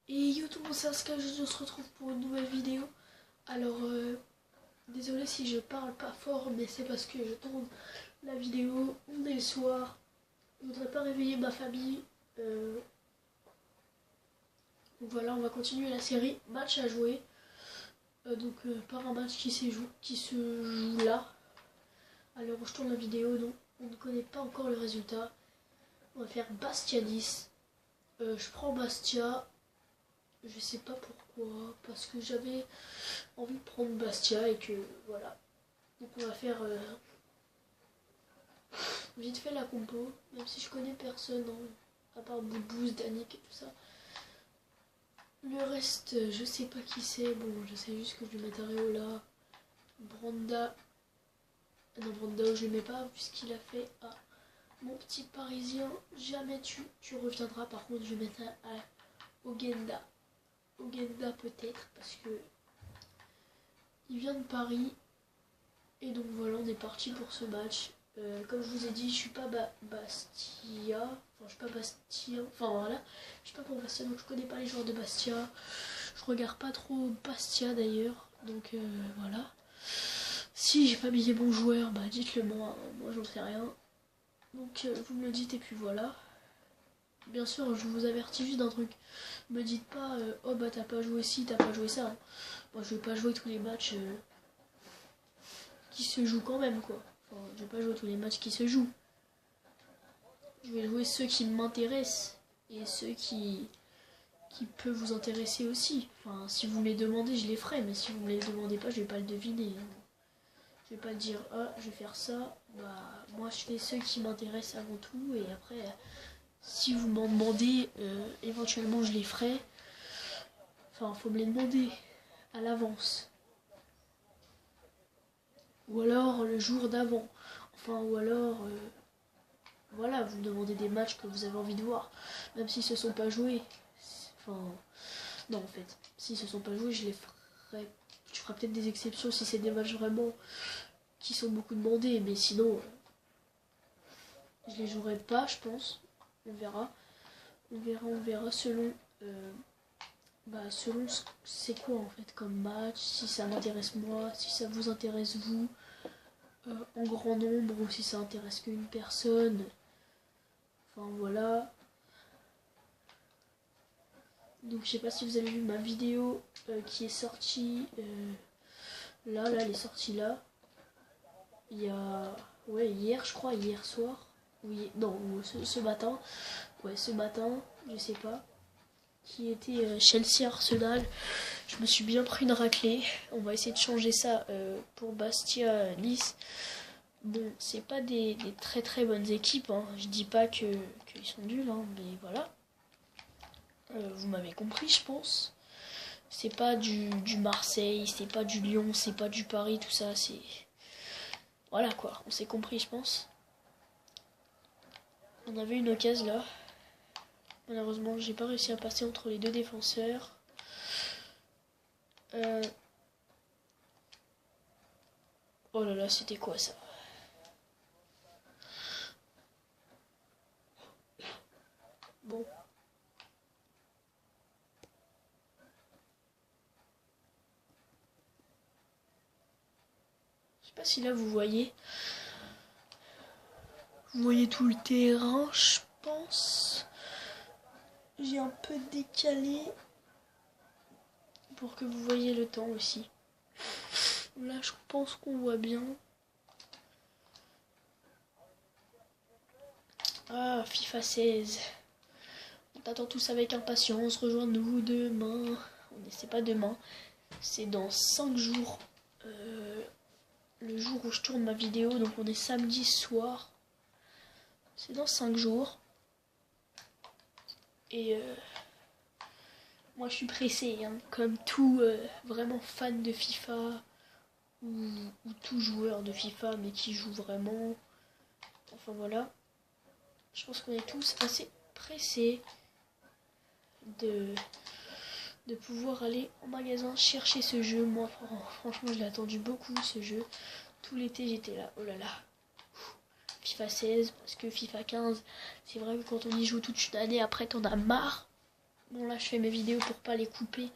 Et yo tout le monde, c'est Aska, je se retrouve pour une nouvelle vidéo. Alors, désolé si je parle pas fort, mais c'est parce que je tourne la vidéo, on est le soir. Je voudrais pas réveiller ma famille. Donc voilà, on va continuer la série Match à jouer. Par un match qui se joue là. Alors je tourne la vidéo, donc on ne connaît pas encore le résultat. On va faire Bastia 10. Je prends Bastia. Je sais pas pourquoi, parce que j'avais envie de prendre Bastia et que voilà. Donc on va faire vite fait la compo, même si je connais personne, hein, à part Boubouz, Danick et tout ça. Le reste, je sais pas qui c'est. Bon, je sais juste que je vais mettre Areola, Branda. Non, Branda, je le mets pas puisqu'il a fait mon petit parisien. Jamais tu reviendras. Par contre, je vais mettre Ogenda. Ogenda peut-être parce que il vient de Paris. Et donc voilà, on est parti pour ce match. Comme je vous ai dit, je suis pas Bastia. Enfin, je suis pas Bastia. Enfin voilà, je suis pas pour Bastia, donc je connais pas les joueurs de Bastia. Je regarde pas trop Bastia d'ailleurs. Donc voilà. Si j'ai pas mis les bons joueurs, bah dites-le moi. Moi j'en sais rien. Donc vous me le dites et puis voilà. Bien sûr, je vous avertis juste d'un truc. Me dites pas, oh bah t'as pas joué ci, t'as pas joué ça. Hein. Moi je vais pas jouer tous les matchs qui se jouent quand même quoi. Enfin, je vais pas jouer tous les matchs qui se jouent. Je vais jouer ceux qui m'intéressent et ceux qui peuvent vous intéresser aussi. Enfin, si vous me les demandez, je les ferai, mais si vous me les demandez pas, je vais pas le deviner. Hein. Je vais pas dire, ah, je vais faire ça. Bah, moi, je fais ceux qui m'intéressent avant tout, et après, si vous m'en demandez, éventuellement, je les ferai. Enfin, faut me les demander à l'avance. Ou alors le jour d'avant. Enfin, ou alors, voilà, vous me demandez des matchs que vous avez envie de voir, même s'ils se sont pas joués. Enfin, non, en fait, s'ils se sont pas joués, je les ferai. Je ferai peut-être des exceptions si c'est des matchs vraiment qui sont beaucoup demandés, mais sinon, je les jouerai pas, je pense. On verra. On verra selon. Selon c'est quoi en fait comme match, si ça m'intéresse moi, si ça vous intéresse vous, en grand nombre, ou si ça intéresse qu'une personne. Enfin voilà. Donc je sais pas si vous avez vu ma vidéo qui est sortie là, elle est sortie là. Il y a hier je crois, hier soir. Oui, non, ce matin. Ouais, ce matin, je sais pas. Qui était Chelsea Arsenal. Je me suis bien pris une raclée. On va essayer de changer ça pour Bastia Nice. Bon, c'est pas des très très bonnes équipes. Hein. Je dis pas qu'ils sont nuls, hein, mais voilà. Vous m'avez compris, je pense. C'est pas du Marseille, c'est pas du Lyon, c'est pas du Paris, tout ça. C'est voilà quoi. On s'est compris, je pense. On avait une occasion là. Malheureusement, j'ai pas réussi à passer entre les deux défenseurs. Oh là là, c'était quoi ça? Bon. Je sais pas si là vous voyez. Vous voyez tout le terrain, je pense. J'ai un peu décalé pour que vous voyez le temps aussi. Là, je pense qu'on voit bien. Ah, FIFA 16. On t'attend tous avec impatience. Rejoins-nous demain. C'est pas demain. C'est dans 5 jours. Le jour où je tourne ma vidéo. Donc on est samedi soir. C'est dans 5 jours. Et moi je suis pressé. Hein, comme tout vraiment fan de FIFA. Ou tout joueur de FIFA. Mais qui joue vraiment. Enfin voilà. Je pense qu'on est tous assez pressés de pouvoir aller en magasin chercher ce jeu. Moi franchement je l'ai attendu beaucoup ce jeu. Tout l'été j'étais là, oh là là. FIFA 16 parce que FIFA 15 c'est vrai que quand on y joue toute une année après t'en as marre. Bon là je fais mes vidéos pour pas les couper.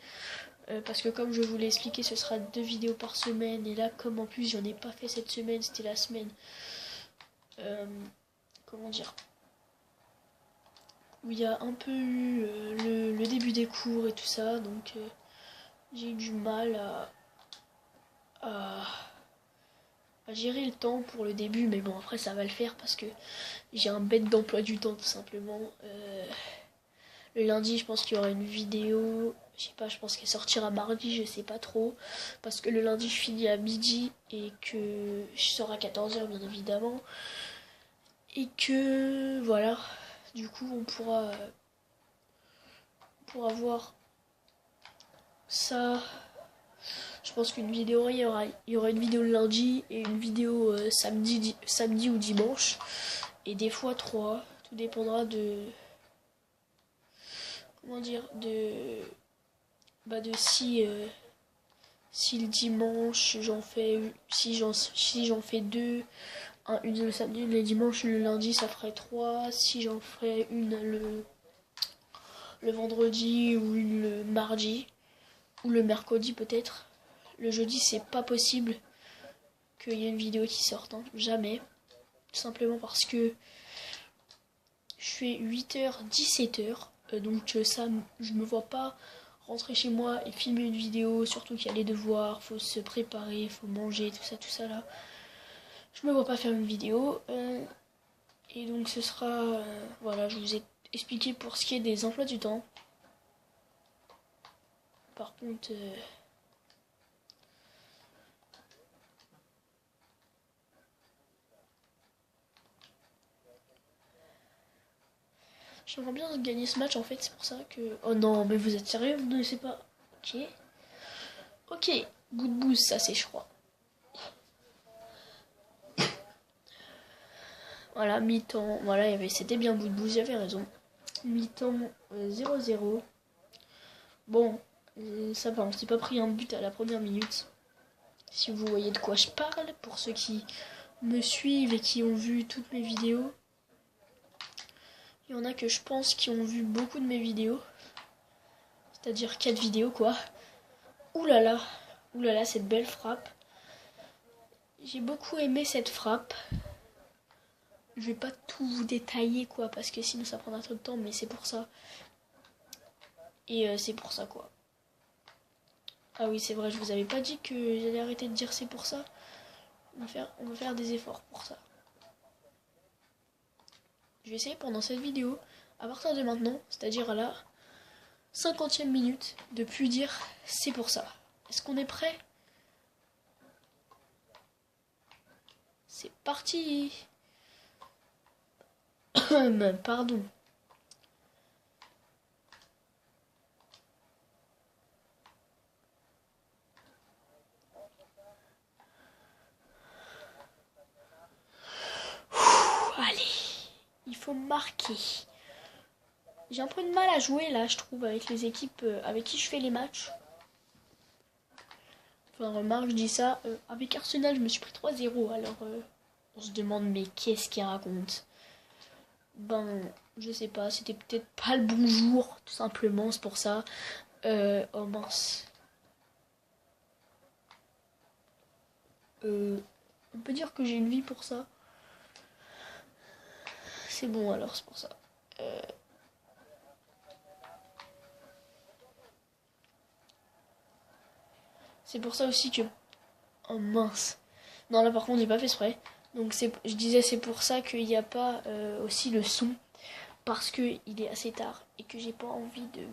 Parce que comme je vous l'ai expliqué, ce sera 2 vidéos par semaine. Et là, comme en plus j'en ai pas fait cette semaine, c'était la semaine. Comment dire, où il y a un peu eu le début des cours et tout ça. Donc j'ai eu du mal à gérer le temps pour le début. Mais bon, après ça va le faire parce que j'ai un bête d'emploi du temps tout simplement. Le lundi, je pense qu'il y aura une vidéo. Je sais pas, je pense qu'elle sortira mardi, je sais pas trop. Parce que le lundi, je finis à midi et que je sors à 14h, bien évidemment. Et que, voilà. Du coup, on pourra voir ça. Je pense qu'une vidéo, il y aura une vidéo le lundi et une vidéo samedi ou dimanche. Et des fois 3. Tout dépendra de... Comment dire, de si le dimanche si j'en fais 2, une le samedi, une le dimanche, le lundi ça ferait 3. Si j'en ferais une le vendredi ou une le mardi ou le mercredi peut-être. Le jeudi c'est pas possible qu'il y ait une vidéo qui sorte, hein. Jamais. Tout simplement parce que je fais 8h 17h, donc ça je me vois pas rentrer chez moi et filmer une vidéo, surtout qu'il y a les devoirs, faut se préparer, faut manger, tout ça là. Je me vois pas faire une vidéo. Et donc ce sera... voilà, je vous ai expliqué pour ce qui est des emplois du temps. Par contre... j'aimerais bien gagner ce match en fait, c'est pour ça que... Oh non, mais vous êtes sérieux, vous ne savez pas. Ok. Ok, bout de bouse, ça c'est je crois. Voilà, mi-temps, voilà, c'était bien bout de bouse, j'avais raison. Mi-temps 0-0. Bon, ça va, on s'est pas pris un but à la première minute. Si vous voyez de quoi je parle, pour ceux qui me suivent et qui ont vu toutes mes vidéos. Il y en a que je pense qui ont vu beaucoup de mes vidéos. C'est-à-dire 4 vidéos quoi. Oulala, oulala, cette belle frappe. J'ai beaucoup aimé cette frappe. Je vais pas tout vous détailler quoi, parce que sinon ça prendra trop de temps, mais c'est pour ça. Et c'est pour ça quoi. Ah oui, c'est vrai, je vous avais pas dit que j'allais arrêter de dire c'est pour ça. On va faire des efforts pour ça. Je vais essayer pendant cette vidéo, à partir de maintenant, c'est-à-dire à la 50e minute, de plus dire c'est pour ça. Est-ce qu'on est prêt? C'est parti. Pardon. Allez, il faut marquer. J'ai un peu de mal à jouer là, je trouve, avec les équipes avec qui je fais les matchs. Enfin, remarque, je dis ça. Avec Arsenal, je me suis pris 3-0. Alors, on se demande, mais qu'est-ce qu'il raconte? Ben, je sais pas, c'était peut-être pas le bon jour, tout simplement, c'est pour ça. Oh mince. On peut dire que j'ai une vie pour ça. C'est bon alors, c'est pour ça. C'est pour ça aussi que... Oh mince. Non, là par contre, j'ai pas fait exprès. Donc je disais, c'est pour ça qu'il n'y a pas aussi le son. Parce que il est assez tard et que j'ai pas envie de...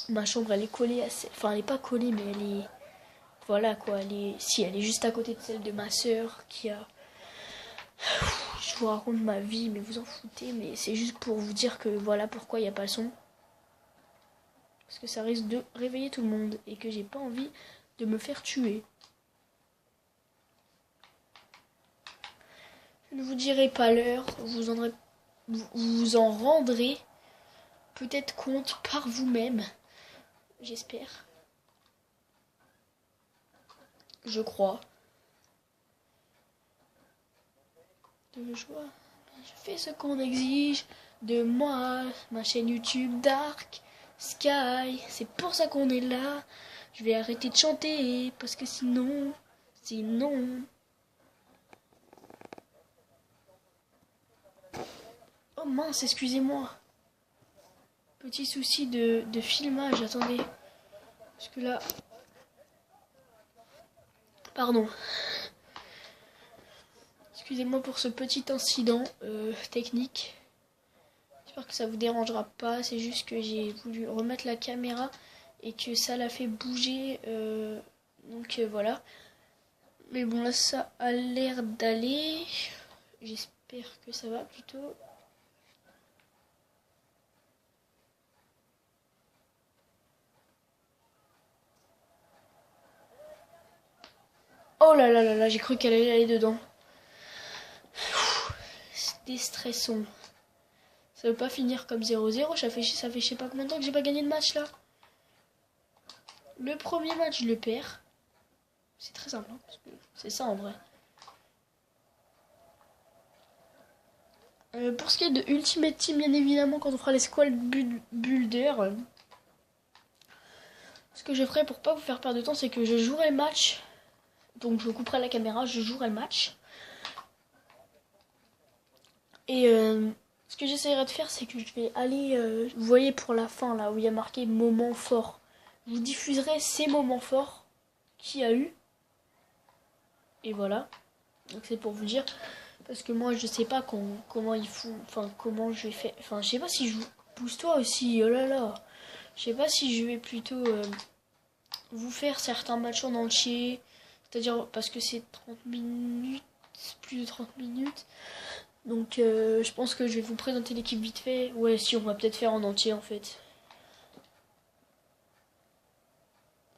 Ma chambre, elle est collée assez... Enfin, elle est pas collée, mais elle est... Voilà quoi, si, elle est juste à côté de celle de ma soeur qui a... Je vous raconte ma vie, mais vous en foutez, mais c'est juste pour vous dire que voilà pourquoi il n'y a pas le son. Parce que ça risque de réveiller tout le monde et que j'ai pas envie de me faire tuer. Je ne vous dirai pas l'heure, vous en rendrez peut-être compte par vous-même. J'espère. Je crois. De joie. Je fais ce qu'on exige de moi. Ma chaîne YouTube Dark. Sky, c'est pour ça qu'on est là. Je vais arrêter de chanter parce que sinon. Oh mince, excusez-moi. Petit souci de filmage, attendez. Parce que là. Pardon. Excusez-moi pour ce petit incident technique. J'espère que ça vous dérangera pas. C'est juste que j'ai voulu remettre la caméra et que ça l'a fait bouger. Donc voilà. Mais bon, là ça a l'air d'aller. J'espère que ça va plutôt. Oh là là là là, j'ai cru qu'elle allait aller dedans. C'était stressant. Ça veut pas finir comme 0-0. Ça fait je sais pas combien de temps que j'ai pas gagné de match là. Le premier match, je le perds. C'est très simple, hein, parce que c'est ça en vrai. Pour ce qui est de Ultimate Team, bien évidemment, quand on fera les Squad Builder, ce que je ferai pour pas vous faire perdre de temps, c'est que je jouerai le match. Donc je couperai la caméra, je jouerai le match. Et ce que j'essaierai de faire, c'est que je vais aller, vous voyez pour la fin, là où il y a marqué moment fort. Je vous diffuserai ces moments forts qu'il y a eu. Et voilà. Donc c'est pour vous dire. Parce que moi je sais pas comment il faut. Enfin comment je vais faire. Enfin je sais pas si je. Pousse-toi aussi, oh là là. Je sais pas si je vais plutôt vous faire certains matchs en entier. C'est-à-dire parce que c'est 30 minutes. Plus de 30 minutes. Donc je pense que je vais vous présenter l'équipe vite fait. Ouais si on va peut-être faire en entier en fait.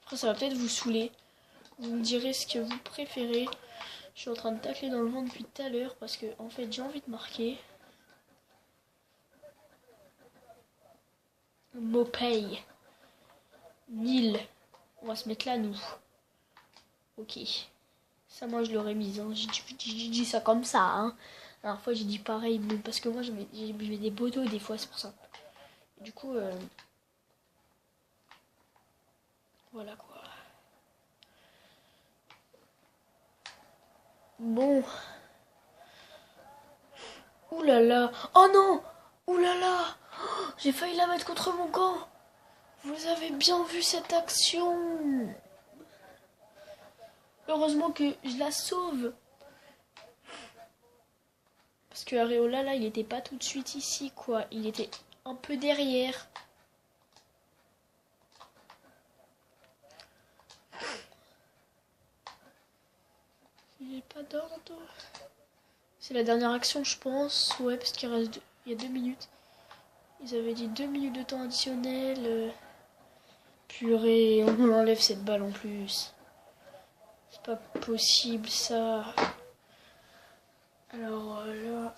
Après ça va peut-être vous saouler. Vous me direz ce que vous préférez. Je suis en train de tacler dans le vent depuis tout à l'heure parce que en fait j'ai envie de marquer. Mopay. Nil. On va se mettre là nous. Ok. Ça moi je l'aurais mise. Hein. J'ai dit ça comme ça. Hein. La dernière fois j'ai dit pareil. Mais parce que moi je mets des poteaux des fois c'est pour ça. Du coup voilà quoi. Bon. Ouh là là. Oh non. Ouh là là. Oh, j'ai failli la mettre contre mon camp. Vous avez bien vu cette action. Heureusement que je la sauve. Parce que Areola là il était pas tout de suite ici quoi. Il était un peu derrière. J'ai pas d'ordre. C'est la dernière action je pense. Ouais parce qu'il reste il y a 2 minutes. Ils avaient dit 2 minutes de temps additionnel. Purée, on enlève cette balle en plus. C'est pas possible ça. Alors là.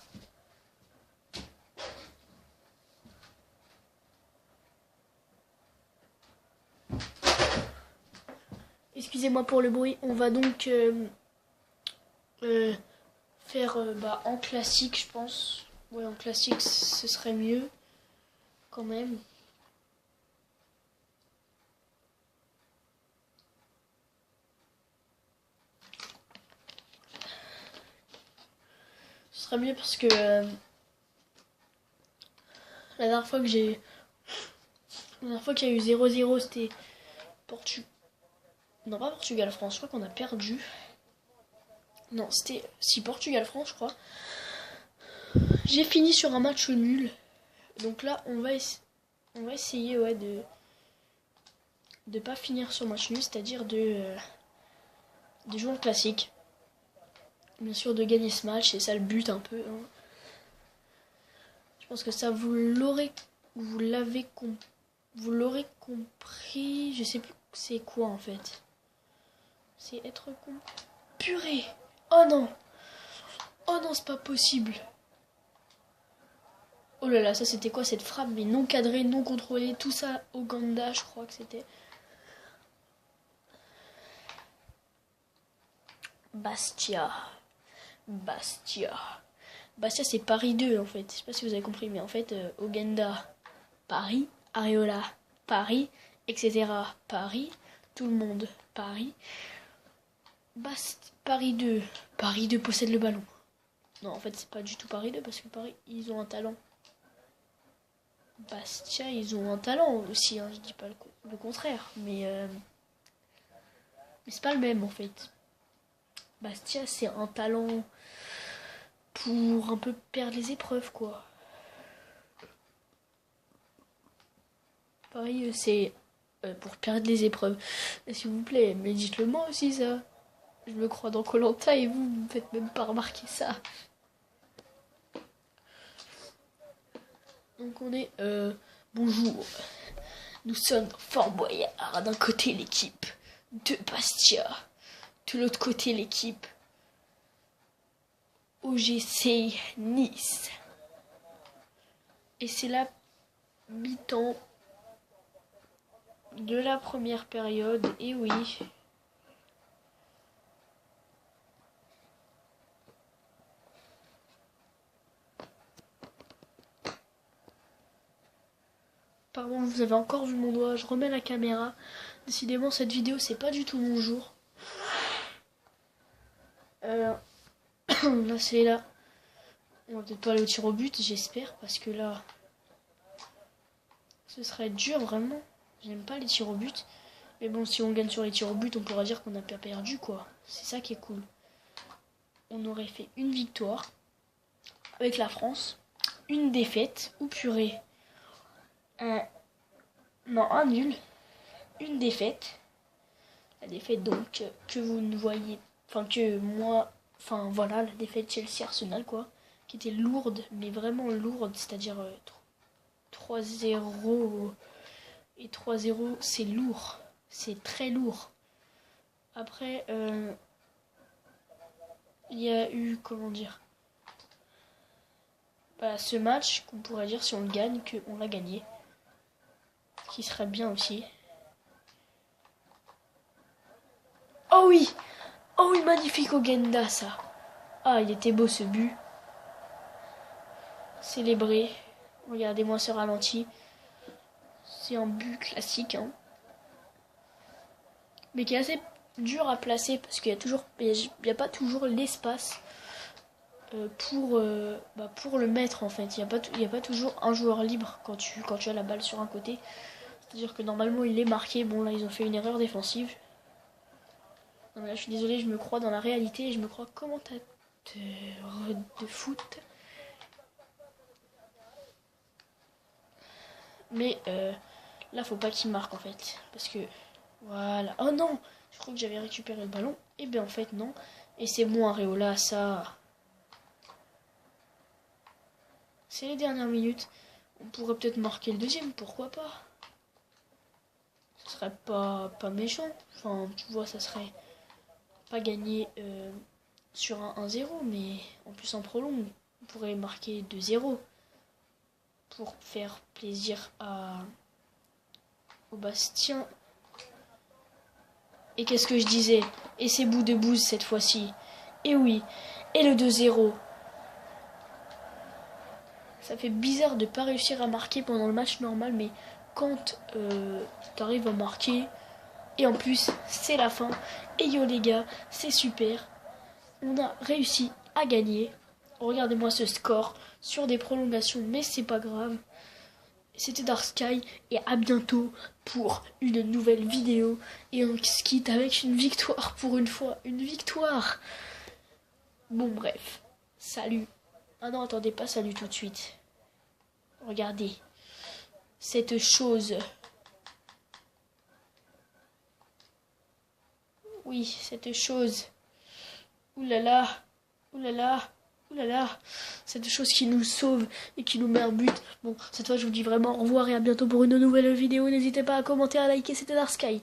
Excusez-moi pour le bruit. On va donc faire en classique, je pense. Ouais, en classique, ce serait mieux. Quand même. Ce serait mieux parce que la dernière fois qu'il y a eu 0-0, c'était Non, pas Portugal-France, je crois qu'on a perdu. Non, c'était Portugal-France, je crois. J'ai fini sur un match nul. Donc là, on va essayer ouais, de pas finir sur match nul, c'est-à-dire de jouer en classique. Bien sûr, de gagner ce match, c'est ça le but un peu. Hein. Je pense que ça, vous l'avez compris. Je sais plus c'est quoi en fait. C'est être con. Purée. Oh non. Oh non, c'est pas possible. Oh là là, ça c'était quoi cette frappe? Mais non cadrée, non contrôlée, tout ça Ouganda, je crois que c'était. Bastia, c'est Paris 2 en fait. Je sais pas si vous avez compris, mais en fait, Ouganda, Paris, Areola, Paris, etc. Paris, tout le monde, Paris. Paris 2. Paris 2 possède le ballon. Non, en fait, c'est pas du tout Paris 2 parce que Paris, ils ont un talent. Bastia, ils ont un talent aussi, hein, je dis pas le contraire, mais c'est pas le même en fait. Bastia, c'est un talent pour un peu perdre les épreuves, quoi. Paris, c'est pour perdre les épreuves. S'il vous plaît, mais dites-le moi aussi, ça. Je me crois dans Koh-Lanta et vous me faites même pas remarquer ça. Donc on est... bonjour. Nous sommes Fort Boyard. D'un côté l'équipe de Bastia. De l'autre côté l'équipe OGC Nice. Et c'est la mi-temps de la première période. Et oui... Pardon, vous avez encore vu mon doigt, je remets la caméra. Décidément, cette vidéo, c'est pas du tout mon jour. Là, c'est là. On va peut-être pas aller au tir au but, j'espère, parce que là, ce serait dur, vraiment. J'aime pas les tirs au but. Mais bon, si on gagne sur les tirs au but, on pourra dire qu'on n'a pas perdu, quoi. C'est ça qui est cool. On aurait fait une victoire avec la France, une défaite, ou purée. Non, un nul, une défaite. La défaite donc que vous ne voyez, enfin que moi, enfin voilà, la défaite Chelsea-Arsenal quoi, qui était lourde, mais vraiment lourde, c'est-à-dire 3-0 et 3-0, c'est lourd, c'est très lourd. Après, il y a eu, comment dire, ce match qu'on pourrait dire si on le gagne, qu'on l'a gagné. Qui serait bien aussi. Oh oui, magnifique Ogenda ça. Ah, il était beau ce but. Célébré. Regardez-moi ce ralenti. C'est un but classique, hein. Mais qui est assez dur à placer parce qu'il y a pas toujours l'espace pour le mettre en fait. Il y a pas toujours un joueur libre quand tu as la balle sur un côté. C'est-à-dire que normalement il est marqué. Bon là ils ont fait une erreur défensive. Non, mais là je suis désolée, je me crois dans la réalité et je me crois commentateur de foot. Mais là faut pas qu'il marque en fait. Parce que voilà. Oh non, je crois que j'avais récupéré le ballon. Et bien en fait non. Et c'est bon Areola, ça. C'est les dernières minutes. On pourrait peut-être marquer le deuxième, pourquoi pas. Ce serait pas méchant. Enfin, tu vois, ça serait pas gagné sur un 1-0, mais en plus en prolongue, on pourrait marquer 2-0 pour faire plaisir au Bastien. Et qu'est-ce que je disais? Et c'est bout de bouse cette fois-ci. Et oui, et le 2-0. Ça fait bizarre de pas réussir à marquer pendant le match normal, mais quand t'arrives à marquer, et en plus c'est la fin, et yo les gars, c'est super, on a réussi à gagner. Regardez-moi ce score sur des prolongations, mais c'est pas grave. C'était Dark Sky, et à bientôt pour une nouvelle vidéo, et on se quitte avec une victoire pour une fois, une victoire. Bon bref, salut. Ah non, attendez, pas salut tout de suite. Regardez. Cette chose. Oui, cette chose. Oulala. Oulala. Oulala. Cette chose qui nous sauve et qui nous met un but. Bon, cette fois, je vous dis vraiment au revoir et à bientôt pour une nouvelle vidéo. N'hésitez pas à commenter, à liker. C'était Dark Sky.